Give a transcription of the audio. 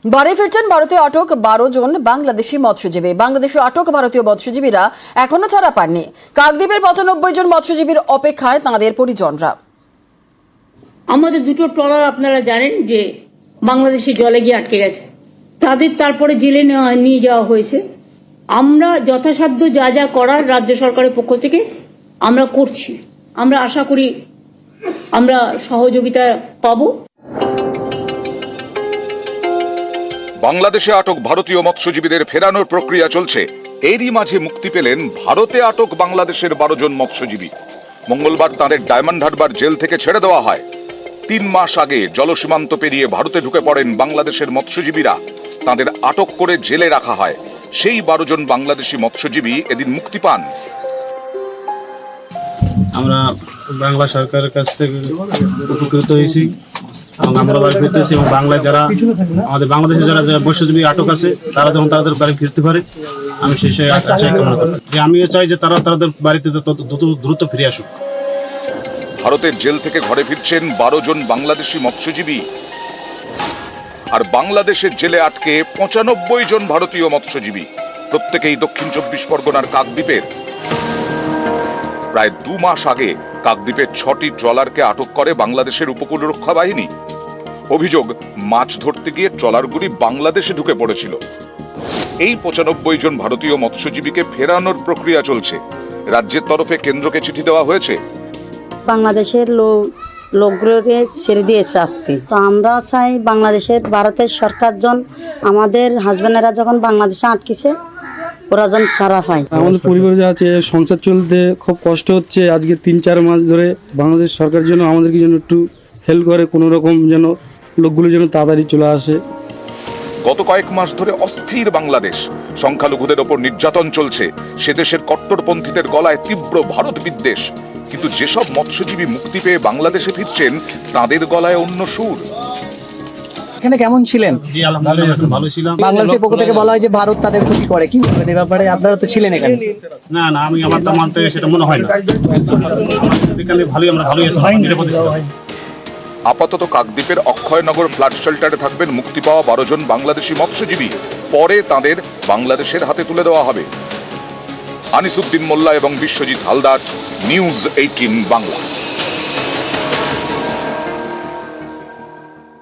বাড়ি ফিরছেন ভারতে আটক 12 জন বাংলাদেশি মৎস্যজীবী। বাংলাদেশে আটক ভারতীয় মৎস্যজীবীরা এখনো ছাড়া পাননি। কাকদ্বীপের 95 জন মৎস্যজীবীর অপেক্ষায় তাঁদের পরিজনরা। আমাদের দুটো ট্রলার আপনারা জানেন যে বাংলাদেশি জলে গিয়ে আটকে গেছে, তাদের তারপরে জেলে নিয়ে যাওয়া হয়েছে। আমরা যথাসাধ্য যা যা করার রাজ্য সরকারের পক্ষ থেকে আমরা করছি। আমরা আশা করি আমরা সহযোগিতা পাবো। বাংলাদেশে আটক ভারতীয় মৎস্যজীবীদের ফেরানোর প্রক্রিয়া চলছে। এরই মাঝে মুক্তি পেলেন ভারতে আটক বাংলাদেশের 12 জন মৎস্যজীবী। মঙ্গলবার তাঁদের ডায়মন্ড হারবার জেল থেকে ছেড়ে দেওয়া হয়। 3 মাস আগে জলসীমান্ত পেরিয়ে ভারতে ঢুকে পড়েন বাংলাদেশের মৎস্যজীবীরা। তাঁদের আটক করে জেলে রাখা হয়। সেই 12 জন বাংলাদেশি মৎস্যজীবী এদিন মুক্তি পান। আমরা বাংলা সরকারের কাছ থেকে উপকৃত হয়েছি এবং আমরা বাড়ি ফিরতেছি এবং বাংলায় যারা আমাদের বাংলাদেশে যারা মৎস্যজীবী আটক আছে তারা যেমন তাদের বাড়ি ফিরতে পারে, আমি সেই আশাই কামনা করি। যে আমিও চাই যে তারা তাদের বাড়িতে দ্রুত ফিরে আসুক। ভারতের জেল থেকে ঘরে ফিরছেন 12 জন বাংলাদেশি মৎস্যজীবী। আর বাংলাদেশের জেলে আটকে 95 জন ভারতীয় মৎস্যজীবী, প্রত্যেকেই দক্ষিণ 24 পরগনার কাকদ্বীপের। প্রায় 2 মাস আগে কাকদ্বীপের 6টি ট্রলারকে আটক করে বাংলাদেশের উপকূল রক্ষা বাহিনী। অভিযোগ, মাছ ধরতে গিয়ে ট্রলারগুলি বাংলাদেশে ঢুকে পড়েছিল। এই 95 জন ভারতীয় মৎস্যজীবীকে ফেরানোর প্রক্রিয়া চলছে। রাজ্যের তরফে কেন্দ্রকে চিঠি দেওয়া হয়েছে। বাংলাদেশের লোকগুলোকে ছেড়ে দিয়েছে আজকে। তো আমরা চাই বাংলাদেশের ভারতের সরকার আমাদের হাজবেন্ডেরা যখন বাংলাদেশে আটকেছে ওরা যেন ছাড়া পায়। আমাদের পরিবারে যা আছে সংসার চলতে খুব কষ্ট হচ্ছে। আজকে 3-4 মাস ধরে বাংলাদেশ সরকার যেন আমাদেরকে যেন একটু হেল্প করে, কোনো রকম যেন লোকগুলো যেন তাড়াতাড়ি চলে আসে। গত কয়েক মাস ধরে অস্থির বাংলাদেশ। সংখ্যালঘুদের ওপর নির্যাতন চলছে। সে দেশের কট্টরপন্থীদের গলায় তীব্র ভারত বিদ্বেষ। কিন্তু যেসব মৎস্যজীবী মুক্তি পেয়ে বাংলাদেশে ফিরছেন তাদের গলায় অন্য সুর। এখানে কেমন ছিলেন? জি আলহামদুলিল্লাহ ভালো ছিলাম। বাংলাদেশের পক্ষ থেকে বলা হয় যে ভারত তাদের ক্ষতি করে, কি বলবেন এই ব্যাপারে? আপনারা তো ছিলেন এখানে। না আমি আমার তো মানতে সেটা মনে হয় না। আমরা ভালোই আছি, নিরাপদে ছিলাম। আপাতত কাকদ্বীপের অক্ষয়নগর ফ্লাড শেল্টারে থাকবেন মুক্তি পাওয়া 12 জন বাংলাদেশি মৎস্যজীবী। পরে তাদের বাংলাদেশের হাতে তুলে দেওয়া হবে। আনিসুদ্দিন মোল্লা এবং বিশ্বজিৎ হালদার, নিউজ 18 বাংলা।